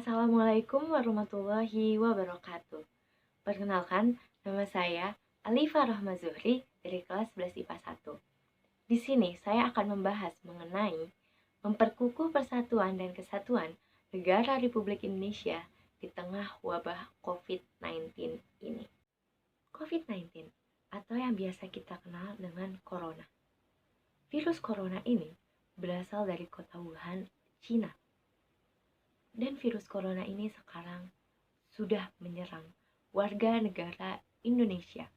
Assalamualaikum warahmatullahi wabarakatuh. Perkenalkan, nama saya Alifa Rahma Zuhri dari kelas 11 IPA 1. Di sini saya akan membahas mengenai memperkukuh persatuan dan kesatuan negara Republik Indonesia di tengah wabah COVID-19 ini. COVID-19 atau yang biasa kita kenal dengan Corona. Virus Corona ini berasal dari kota Wuhan, Cina. Dan virus corona ini sekarang sudah menyerang warga negara Indonesia.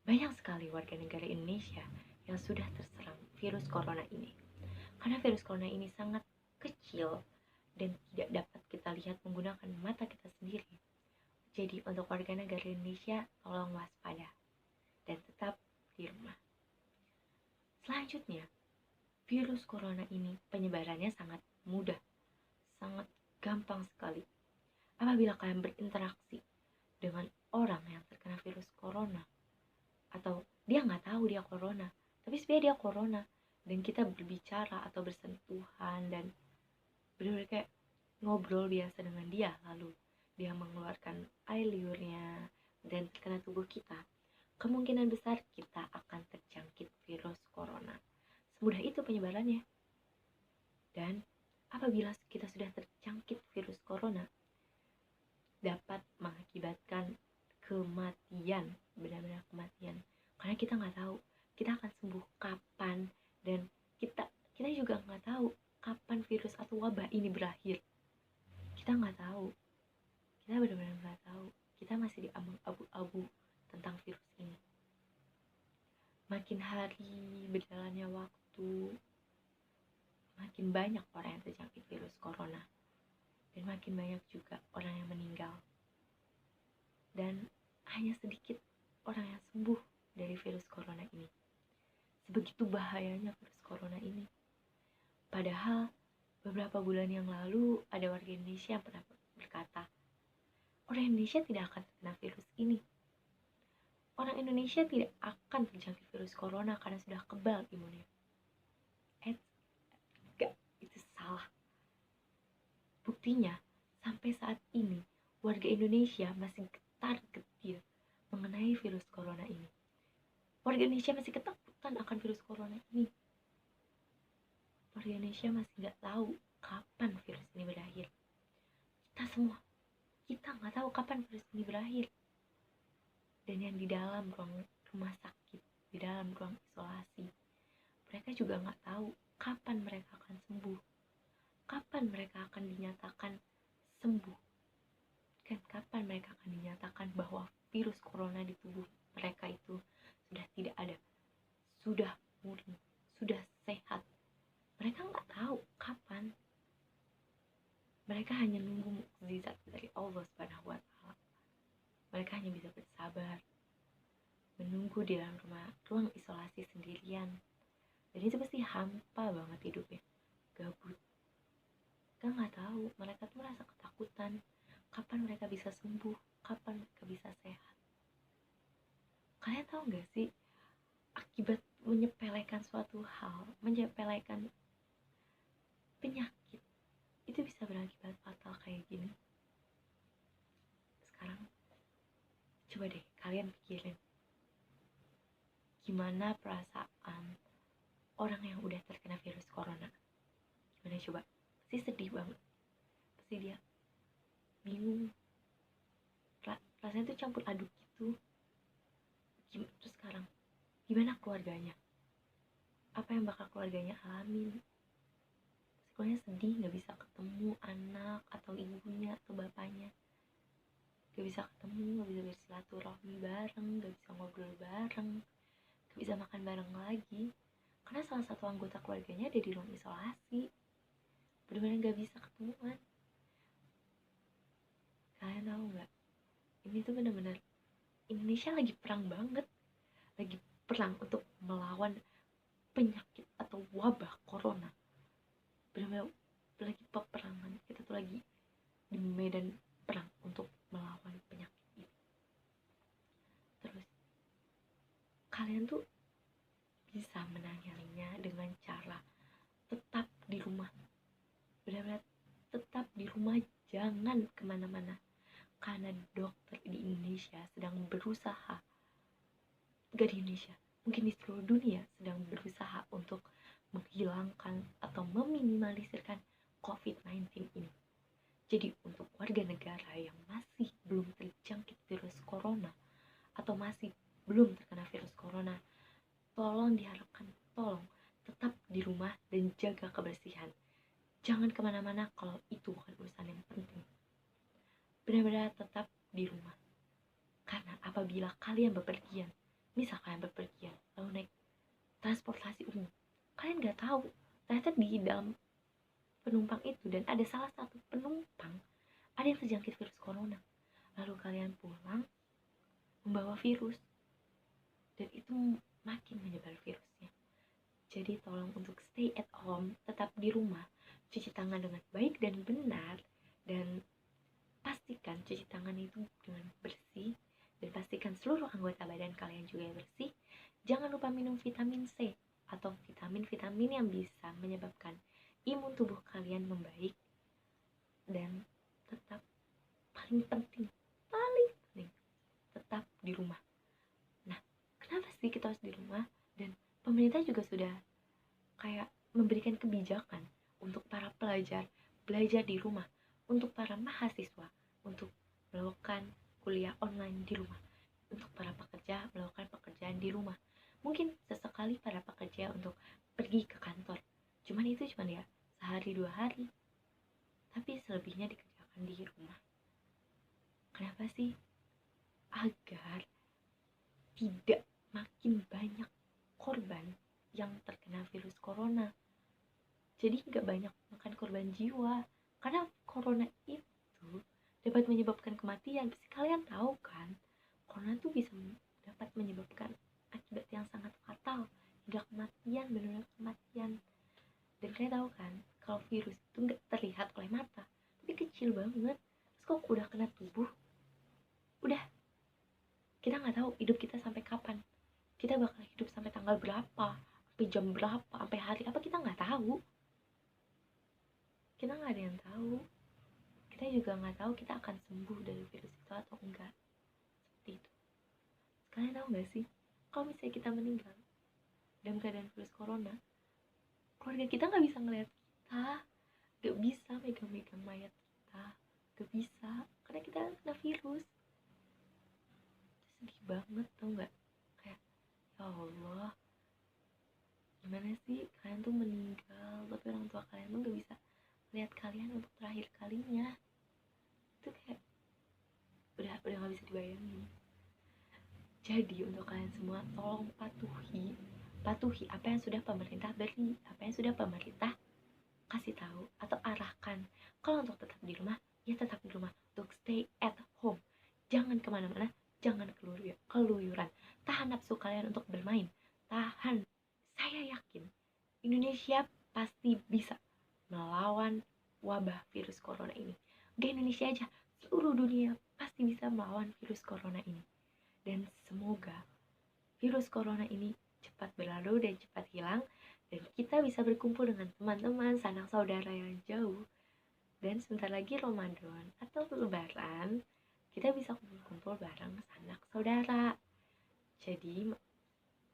Banyak sekali warga negara Indonesia yang sudah terserang virus corona ini. Karena virus corona ini sangat kecil dan tidak dapat kita lihat menggunakan mata kita sendiri. Jadi untuk warga negara Indonesia, tolong waspada dan tetap di rumah. Selanjutnya, virus corona ini penyebarannya sangat mudah, sangat gampang sekali. Apabila kalian berinteraksi dengan orang yang terkena virus corona, atau dia nggak tahu dia corona, tapi sebenarnya dia corona, dan kita berbicara atau bersentuhan dan benar-benar kayak ngobrol biasa dengan dia, lalu dia mengeluarkan air liurnya dan terkena tubuh kita, kemungkinan besar kita akan terjangkit virus corona. Semudah itu penyebarannya. Dan apabila kita sudah terjangkit virus corona, dapat mengakibatkan kematian, benar-benar kematian. Karena kita nggak tahu kita akan sembuh kapan, dan kita juga nggak tahu kapan virus atau wabah ini berakhir. Kita nggak tahu, kita benar-benar nggak tahu. Kita masih diambang abu-abu tentang virus ini. Makin hari berjalannya waktu, makin banyak orang yang terjangkit virus corona, dan makin banyak juga orang yang meninggal. Dan hanya sedikit orang yang sembuh dari virus corona ini. Sebegitu bahayanya virus corona ini. Padahal beberapa bulan yang lalu ada warga Indonesia yang pernah berkata, orang Indonesia tidak akan terkena virus ini. Orang Indonesia tidak akan terjangkit virus corona karena sudah kebal imunnya. Enggak, itu salah. Buktinya, sampai saat ini warga Indonesia masih getar-getir mengenai virus corona ini. Warga Indonesia masih ketakutan akan virus corona ini. Warga Indonesia masih nggak tahu kapan virus ini berakhir. Kita nggak tahu kapan virus ini berakhir. Dan yang di dalam ruang rumah sakit, di dalam ruang isolasi, mereka juga nggak tahu kapan mereka akan sembuh, kapan mereka akan dinyatakan sembuh, dan kapan mereka akan dinyatakan bahwa virus corona di tubuh mereka itu sudah tidak ada, sudah murni, sudah sehat. Mereka nggak tahu kapan. Mereka hanya nunggu mukjizat dari Allah Subhanahu wa Ta'ala. Mereka hanya bisa bersabar, menunggu di dalam ruang isolasi sendirian. Dan itu pasti hampa banget hidupnya, gabut. Mereka nggak tahu, mereka tuh merasa ketakutan. Kapan mereka bisa sembuh? Kapan mereka bisa sehat? Kalian tahu nggak sih, akibat menyepelekan suatu hal, menyepelekan penyakit, itu bisa berakibat fatal kayak gini. Sekarang coba deh kalian pikirin, gimana perasaan orang yang udah terkena virus corona. Gimana coba? Pasti sedih banget, pasti dia bingung, rasanya tuh campur aduk gitu. Terus sekarang gimana keluarganya? Apa yang bakal keluarganya alamin? Keluarganya sedih, gak bisa ketemu anak atau ibunya atau bapaknya, gak bisa ketemu, gak bisa bersilaturahmi bareng, gak bisa ngobrol bareng, gak bisa makan bareng lagi karena salah satu anggota keluarganya ada di ruang isolasi. Benar-benar gak bisa ketemuan. Kalian tahu gak, ini tuh benar-benar Indonesia lagi perang banget, lagi perang untuk melawan penyakit atau wabah corona. Benar-benar lagi peperangan, kita tuh lagi di medan perang untuk melawan penyakit ini. Terus kalian tuh bisa menanganinya dengan cara tetap di rumah, benar-benar tetap di rumah. rumah, jangan kemana-mana. Karena dokter di Indonesia sedang berusaha, gak di Indonesia, mungkin di seluruh dunia sedang berusaha untuk menghilangkan atau meminimalisirkan COVID-19 ini. Jadi untuk warga negara yang masih belum terjangkit virus corona atau masih belum terkena virus corona, tolong diharapkan, tolong tetap di rumah dan jaga kebersihan. Jangan kemana-mana kalau itu bukan urusan yang penting. Benar-benar tetap di rumah. Karena apabila kalian bepergian, misal kalian bepergian lalu naik transportasi umum, kalian gak tahu ternyata di dalam penumpang itu dan ada salah satu penumpang ada yang terjangkit virus corona, lalu kalian pulang membawa virus dan itu makin menyebar virusnya. Jadi tolong untuk stay at home, tetap di rumah, cuci tangan dengan baik dan benar, dan pastikan cuci tangan itu dengan bersih, dan pastikan seluruh anggota badan kalian juga bersih. Jangan lupa minum vitamin C atau vitamin-vitamin yang bisa menyebabkan imun tubuh kalian membaik. Dan tetap paling penting tetap di rumah. Nah, kenapa sih kita harus di rumah? Dan pemerintah juga sudah kayak memberikan kebijakan untuk para pelajar belajar di rumah, untuk para mahasiswa untuk melakukan kuliah online di rumah, untuk para pekerja melakukan pekerjaan di rumah. Mungkin sesekali para pekerja untuk pergi ke kantor, cuman itu ya sehari 2 hari, tapi selebihnya dikerjakan di rumah. Kenapa sih? Agar tidak makin banyak korban yang terkena virus corona. Jadi gak banyak makan korban jiwa, karena corona itu dapat menyebabkan kematian. Pasti kalian tahu kan, corona tuh bisa dapat menyebabkan akibat yang sangat fatal hingga kematian, benar-benar kematian. Dan kalian tahu kan, kalau virus itu gak terlihat oleh mata, tapi kecil banget. Terus kok udah kena tubuh, udah kita nggak tahu hidup kita sampai kapan. Kita bakal hidup sampai tanggal berapa, sampai jam berapa, sampai hari apa, kita nggak tahu. Kita nggak ada yang tahu. Kita juga nggak tahu kita akan sembuh dari virus itu atau enggak. Seperti itu. Kalian tahu nggak sih, kalau misalnya kita meninggal dalam keadaan virus corona, keluarga kita nggak bisa ngeliat kita, nggak bisa megang-megang mayat kita, nggak bisa karena kita kena virus. Sedih banget, tau gak? Kayak, ya Allah, gimana sih kalian tuh meninggal, tapi orang tua kalian tuh gak bisa lihat kalian untuk terakhir kalinya. Itu kayak udah gak bisa dibayangin. Jadi untuk kalian semua, tolong patuhi apa yang sudah pemerintah beri, apa yang sudah pemerintah kasih tahu atau arahkan. Kalau untuk tetap di rumah, ya tetap di rumah, untuk stay at home, jangan kemana-mana, jangan keluyuran, tahan nafsu kalian untuk bermain, tahan. Saya yakin Indonesia pasti bisa melawan wabah virus corona ini. Gak Indonesia aja, seluruh dunia pasti bisa melawan virus corona ini. Dan semoga virus corona ini cepat berlalu dan cepat hilang, dan kita bisa berkumpul dengan teman-teman, sanak saudara yang jauh. Dan sebentar lagi Ramadan atau Lebaran, kita bisa kumpul-kumpul bareng sanak saudara. Jadi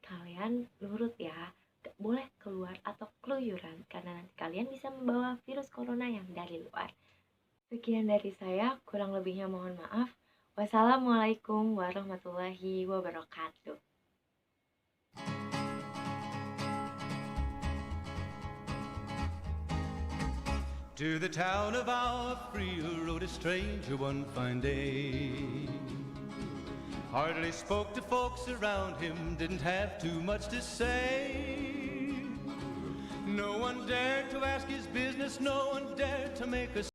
kalian nurut ya, gak boleh keluar atau keluyuran karena nanti kalian bisa membawa virus corona yang dari luar. Sekian dari saya, kurang lebihnya mohon maaf. Wassalamualaikum warahmatullahi wabarakatuh. To the town of our Frio rode a stranger one fine day. Hardly spoke to folks around him, didn't have too much to say. No one dared to ask his business, no one dared to make a